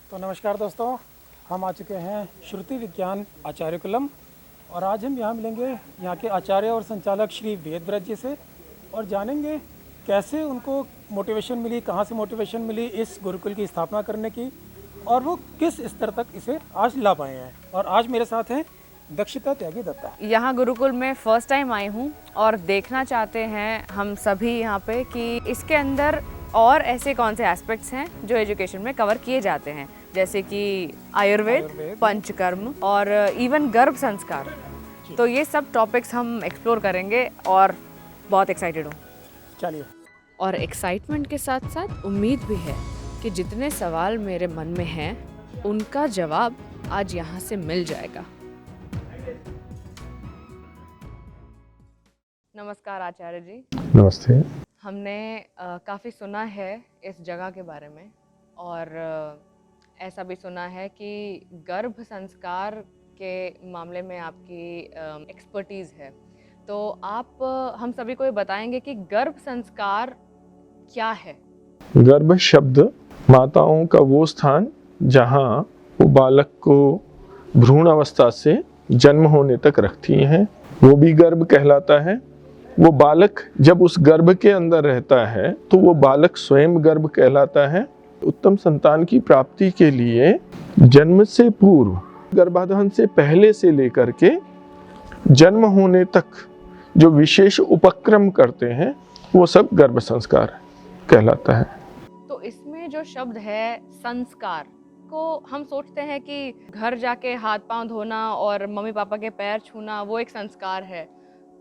तो नमस्कार दोस्तों, हम आ चुके हैं श्रुति विज्ञान आचार्यकुलम और आज हम यहाँ मिलेंगे यहाँ के आचार्य और संचालक श्री वेदव्रत जी से और जानेंगे कैसे उनको मोटिवेशन मिली, कहाँ से मोटिवेशन मिली इस गुरुकुल की स्थापना करने की और वो किस स्तर तक इसे आज ला पाए हैं। और आज मेरे साथ हैं दक्षिता त्यागी दत्ता। यहाँ गुरुकुल में फ़र्स्ट टाइम आई हूँ और देखना चाहते हैं हम सभी यहाँ पे कि इसके अंदर और ऐसे कौन से एस्पेक्ट्स हैं जो एजुकेशन में कवर किए जाते हैं, जैसे कि आयुर्वेद, पंचकर्म और इवन गर्भ संस्कार। तो ये सब टॉपिक्स हम एक्सप्लोर करेंगे और बहुत एक्साइटेड हूँ। चलिए। और एक्साइटमेंट के साथ साथ उम्मीद भी है कि जितने सवाल मेरे मन में हैं उनका जवाब आज यहाँ से मिल जाएगा। नमस्कार आचार्य जी। नमस्ते। हमने काफ़ी सुना है इस जगह के बारे में और ऐसा भी सुना है कि गर्भ संस्कार के मामले में आपकी एक्सपर्टीज़ है। तो आप हम सभी को ये बताएंगे कि गर्भ संस्कार क्या है? गर्भ शब्द माताओं का वो स्थान जहाँ वो बालक को भ्रूण अवस्था से जन्म होने तक रखती हैं, वो भी गर्भ कहलाता है। वो बालक जब उस गर्भ के अंदर रहता है तो वो बालक स्वयं गर्भ कहलाता है। उत्तम संतान की प्राप्ति के लिए जन्म से पूर्व, गर्भाधान से पहले से लेकर के जन्म होने तक जो विशेष उपक्रम करते हैं वो सब गर्भ संस्कार कहलाता है। तो इसमें जो शब्द है संस्कार को हम सोचते हैं कि घर जाके हाथ पांव धोना और मम्मी पापा के पैर छूना वो एक संस्कार है।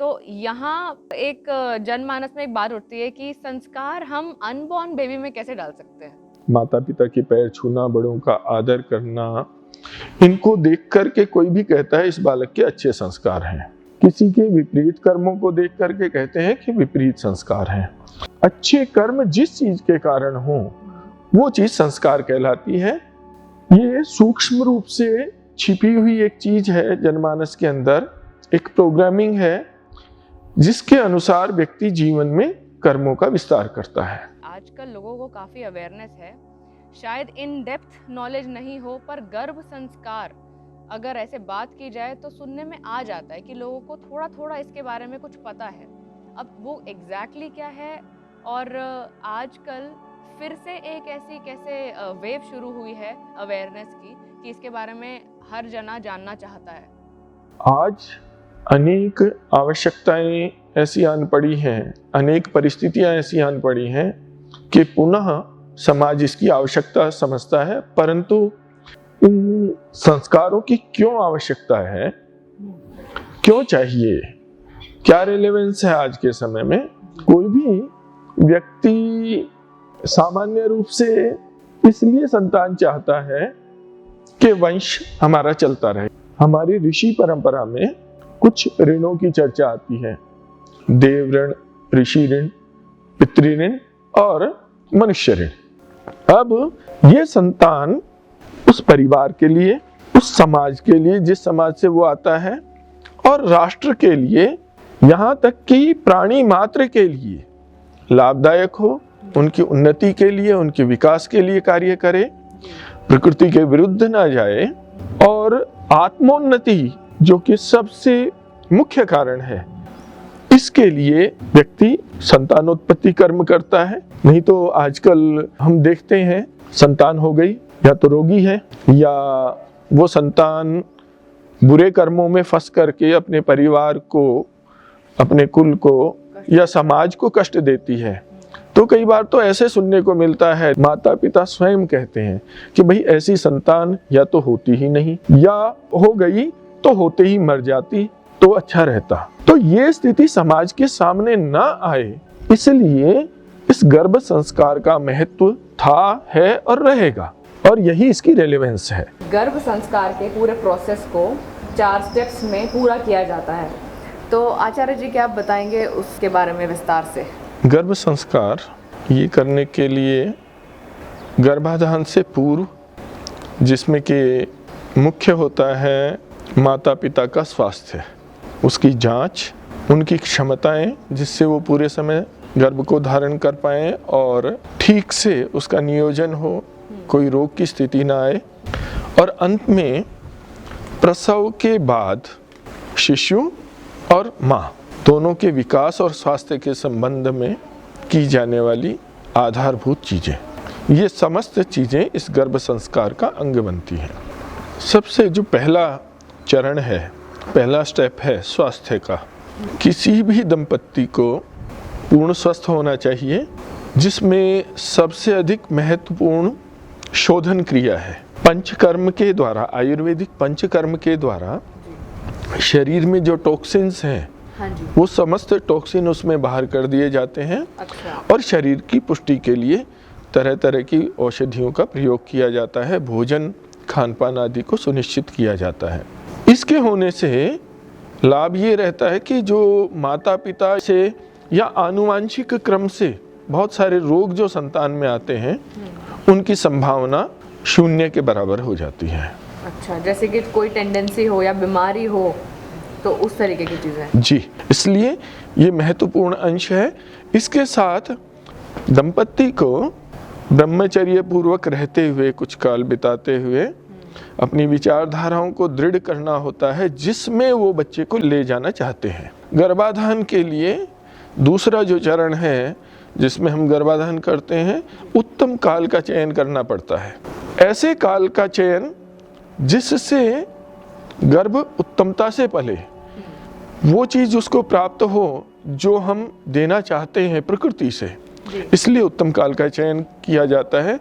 तो यहाँ एक जनमानस में एक बात उठती है कि संस्कार हम अनबॉर्न बेबी में कैसे डाल सकते हैं? माता पिता के पैर छूना, बड़ों का आदर करना, इनको देख करके कोई भी कहता है इस बालक के अच्छे संस्कार हैं। किसी के विपरीत कर्मों को देख करके कहते हैं कि विपरीत संस्कार हैं। अच्छे कर्म जिस चीज के कारण हो वो चीज संस्कार कहलाती है। ये सूक्ष्म रूप से छिपी हुई एक चीज है जनमानस के अंदर, एक प्रोग्रामिंग है जिसके अनुसार व्यक्ति जीवन में कर्मों का विस्तार करता है। आजकल लोगों को काफ़ी अवेयरनेस है, शायद इन डेप्थ नॉलेज नहीं हो, पर गर्भ संस्कार अगर ऐसे बात की जाए तो सुनने में आ जाता है कि लोगों को थोड़ा थोड़ा इसके बारे में कुछ पता है। अब वो एग्जैक्टली क्या है और आजकल फिर से एक ऐसी कैसे वेव शुरू हुई है अवेयरनेस की कि इसके बारे में हर जना जानना चाहता है। आज अनेक आवश्यकताएं ऐसी आन पड़ी हैं, अनेक परिस्थितियां ऐसी आन पड़ी हैं कि पुनः समाज इसकी आवश्यकता समझता है, परंतु इन संस्कारों की क्यों आवश्यकता है, क्यों चाहिए, क्या रिलेवेंस है आज के समय में? कोई भी व्यक्ति सामान्य रूप से इसलिए संतान चाहता है कि वंश हमारा चलता रहे। हमारी ऋषि परंपरा में कुछ ऋणों की चर्चा आती है, देव ऋण, ऋषि ऋण, पितृ ऋण और मनुष्य ऋण। अब ये संतान उस परिवार के लिए, उस समाज के लिए जिस समाज से वो आता है, और राष्ट्र के लिए, यहाँ तक कि प्राणी मात्र के लिए लाभदायक हो, उनकी उन्नति के लिए, उनके विकास के लिए कार्य करे, प्रकृति के विरुद्ध ना जाए और आत्मोन्नति जो कि सबसे मुख्य कारण है, इसके लिए व्यक्ति संतानोत्पत्ति कर्म करता है। नहीं तो आजकल हम देखते हैं संतान हो गई या तो रोगी है या वो संतान बुरे कर्मों में फंस करके अपने परिवार को, अपने कुल को या समाज को कष्ट देती है। तो कई बार तो ऐसे सुनने को मिलता है, माता पिता स्वयं कहते हैं कि भाई ऐसी संतान या तो होती ही नहीं या हो गई तो होते ही मर जाती तो अच्छा रहता। तो ये स्थिति समाज के सामने ना आए, इसलिए इस गर्भ संस्कार का महत्व था, है और रहेगा, और यही इसकी रेलेवेंस है। गर्भ संस्कार के पूरे प्रोसेस को 4 स्टेप्स में पूरा किया जाता है। तो आचार्य जी क्या आप बताएंगे उसके बारे में विस्तार से? गर्भ संस्कार ये करने के लिए गर्भाधान से पूर्व, जिसमें कि मुख्य होता है माता पिता का स्वास्थ्य, उसकी जांच, उनकी क्षमताएं जिससे वो पूरे समय गर्भ को धारण कर पाएं और ठीक से उसका नियोजन हो, कोई रोग की स्थिति ना आए, और अंत में प्रसव के बाद शिशु और माँ दोनों के विकास और स्वास्थ्य के संबंध में की जाने वाली आधारभूत चीज़ें, ये समस्त चीज़ें इस गर्भ संस्कार का अंग बनती हैं। सबसे जो पहला चरण है, पहला स्टेप है स्वास्थ्य का। किसी भी दंपत्ति को पूर्ण स्वस्थ होना चाहिए, जिसमें सबसे अधिक महत्वपूर्ण शोधन क्रिया है। पंचकर्म के द्वारा, आयुर्वेदिक पंचकर्म के द्वारा शरीर में जो टॉक्सिन्स हैं, हाँ जी, वो समस्त टॉक्सिन उसमें बाहर कर दिए जाते हैं। अच्छा, और शरीर की पुष्टि के लिए तरह तरह की औषधियों का प्रयोग किया जाता है, भोजन खान पान आदि को सुनिश्चित किया जाता है। इसके होने से लाभ ये रहता है कि जो माता पिता से या आनुवांशिक क्रम से बहुत सारे रोग जो संतान में आते हैं, उनकी संभावना शून्य के बराबर हो जाती है। अच्छा, जैसे कि कोई टेंडेंसी हो या बीमारी हो तो उस तरीके की चीज़ें। जी, इसलिए ये महत्वपूर्ण अंश है। इसके साथ दंपत्ति को ब्रह्मचर्य पूर्वक रहते हुए, कुछ काल बिताते हुए अपनी विचारधाराओं को दृढ़ करना होता है, जिसमें वो बच्चे को ले जाना चाहते हैं। गर्भाधान के लिए दूसरा जो चरण है, जिसमें हम गर्भाधान करते हैं, उत्तम काल का चयन करना पड़ता है। ऐसे काल का चयन जिससे गर्भ उत्तमता से पले, वो चीज़ उसको प्राप्त हो जो हम देना चाहते हैं प्रकृति से, इसलिए उत्तम काल का चयन किया जाता है।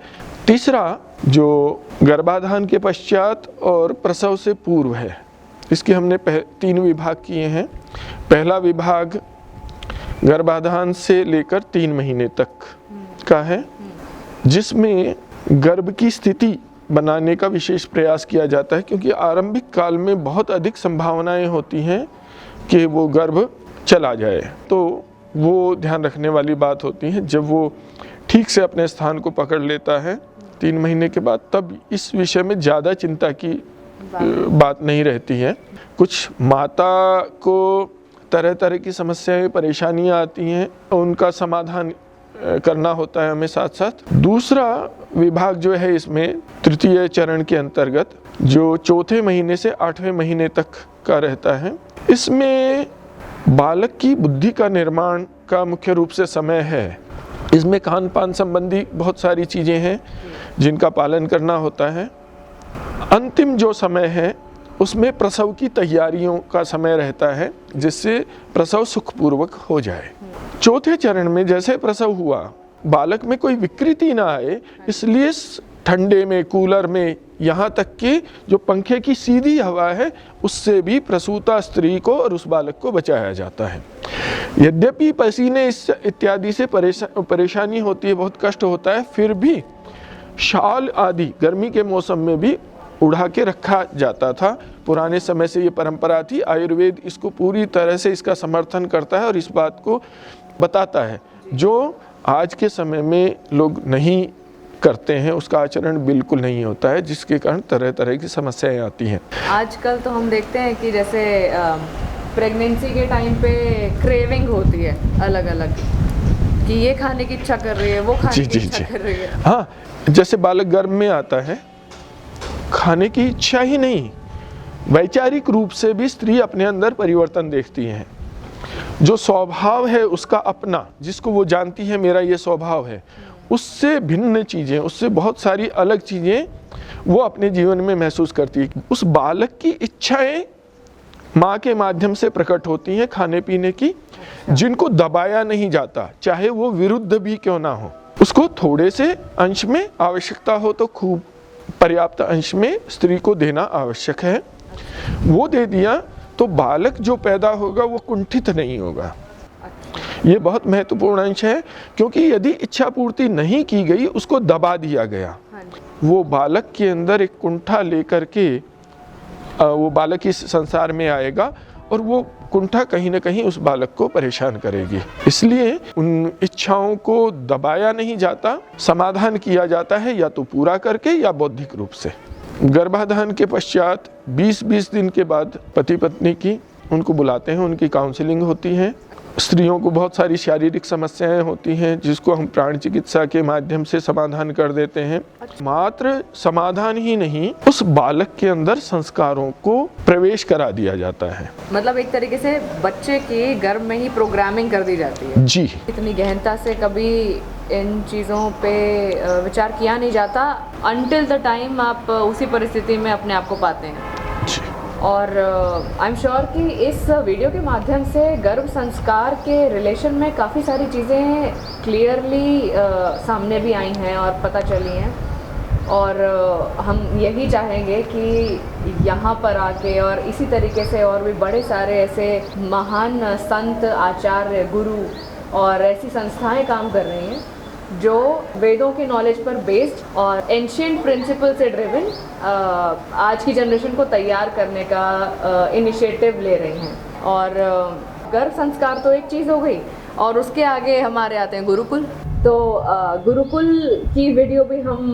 तीसरा जो गर्भाधान के पश्चात और प्रसव से पूर्व है, इसके हमने 3 विभाग किए हैं। पहला विभाग गर्भाधान से लेकर 3 महीने तक का है, जिसमें गर्भ की स्थिति बनाने का विशेष प्रयास किया जाता है, क्योंकि आरंभिक काल में बहुत अधिक संभावनाएं होती हैं कि वो गर्भ चला जाए। तो वो ध्यान रखने वाली बात होती है। जब वो ठीक से अपने स्थान को पकड़ लेता है 3 महीने के बाद, तब इस विषय में ज़्यादा चिंता की बात नहीं रहती है। कुछ माता को तरह तरह की समस्याएं, परेशानियां आती हैं, उनका समाधान करना होता है हमें साथ साथ। दूसरा विभाग जो है इसमें तृतीय चरण के अंतर्गत, जो 4थे महीने से 8वें महीने तक का रहता है, इसमें बालक की बुद्धि का निर्माण का मुख्य रूप से समय है। इसमें खान पान संबंधी बहुत सारी चीज़ें हैं जिनका पालन करना होता है। अंतिम जो समय है उसमें प्रसव की तैयारियों का समय रहता है, जिससे प्रसव सुखपूर्वक हो जाए। 4थे चरण में जैसे प्रसव हुआ, बालक में कोई विकृति ना आए, इसलिए ठंडे में, कूलर में, यहाँ तक कि जो पंखे की सीधी हवा है उससे भी प्रसूता स्त्री को और उस बालक को बचाया जाता है। यद्यपि पसीने इत्यादि से परेशानी होती है, बहुत कष्ट होता है, फिर भी शाल आदि गर्मी के मौसम में भी उड़ा के रखा जाता था। पुराने समय से ये परंपरा थी। आयुर्वेद इसको पूरी तरह से इसका समर्थन करता है और इस बात को बताता है, जो आज के समय में लोग नहीं करते हैं, उसका आचरण बिल्कुल नहीं होता है, जिसके कारण तरह तरह की समस्याएं आती हैं। आजकल तो हम देखते हैं कि जैसे प्रेगनेंसी के टाइम पे क्रेविंग होती है अलग अलग, कि ये खाने की इच्छा कर रही है, वो खाने की इच्छा कर रही है। हाँ, जैसे बालक गर्भ में आता है, खाने की इच्छा ही नहीं, वैचारिक रूप से भी स्त्री अपने अंदर परिवर्तन देखती है। जो स्वभाव है उसका अपना, जिसको वो जानती है मेरा ये स्वभाव है, उससे भिन्न चीज़ें, उससे बहुत सारी अलग चीज़ें वो अपने जीवन में महसूस करती है। उस बालक की इच्छाएं माँ के माध्यम से प्रकट होती हैं खाने पीने की, जिनको दबाया नहीं जाता, चाहे वो विरुद्ध भी क्यों ना हो। उसको थोड़े से अंश में आवश्यकता हो तो खूब पर्याप्त अंश में स्त्री को देना आवश्यक है। वो दे दिया तो बालक जो पैदा होगा वो कुंठित नहीं होगा। ये बहुत महत्वपूर्ण अंश है, क्योंकि यदि इच्छा पूर्ति नहीं की गई, उसको दबा दिया गया, वो बालक के अंदर एक कुंठा लेकर के वो बालक इस संसार में आएगा और वो कुंठा कहीं ना कहीं उस बालक को परेशान करेगी। इसलिए उन इच्छाओं को दबाया नहीं जाता, समाधान किया जाता है, या तो पूरा करके या बौद्धिक रूप से। गर्भाधान के पश्चात 20-20 दिन के बाद पति पत्नी की उनको बुलाते हैं, उनकी काउंसलिंग होती है। स्त्रियों को बहुत सारी शारीरिक समस्याएं होती हैं जिसको हम प्राण चिकित्सा के माध्यम से समाधान कर देते हैं। मात्र समाधान ही नहीं, उस बालक के अंदर संस्कारों को प्रवेश करा दिया जाता है। मतलब एक तरीके से बच्चे की गर्भ में ही प्रोग्रामिंग कर दी जाती है। जी। इतनी गहनता से कभी इन चीज़ों पे विचार किया नहीं जाता अनटिल द टाइम आप उसी परिस्थिति में अपने आप को पाते हैं। और आई एम श्योर कि इस वीडियो के माध्यम से गर्भ संस्कार के रिलेशन में काफ़ी सारी चीज़ें क्लियरली सामने भी आई हैं और पता चली हैं। और हम यही चाहेंगे कि यहाँ पर आके और इसी तरीके से और भी बड़े सारे ऐसे महान संत, आचार्य, गुरु और ऐसी संस्थाएं काम कर रही हैं जो वेदों के नॉलेज पर बेस्ड और एंशिएंट प्रिंसिपल से ड्रिवन आज की जनरेशन को तैयार करने का इनिशिएटिव ले रही हैं। और गर्भ संस्कार तो एक चीज़ हो गई और उसके आगे हमारे आते हैं गुरुकुल। तो गुरुकुल की वीडियो भी हम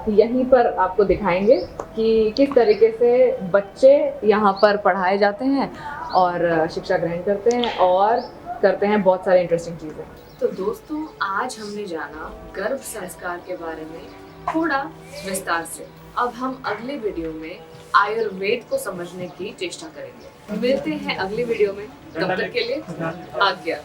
यहीं पर आपको दिखाएंगे कि किस तरीके से बच्चे यहाँ पर पढ़ाए जाते हैं और शिक्षा ग्रहण करते हैं और करते हैं बहुत सारी इंटरेस्टिंग चीज़ें। तो दोस्तों, आज हमने जाना गर्भ संस्कार के बारे में थोड़ा विस्तार से। अब हम अगले वीडियो में आयुर्वेद को समझने की चेष्टा करेंगे। मिलते हैं अगले वीडियो में, तब तक के लिए आज्ञा।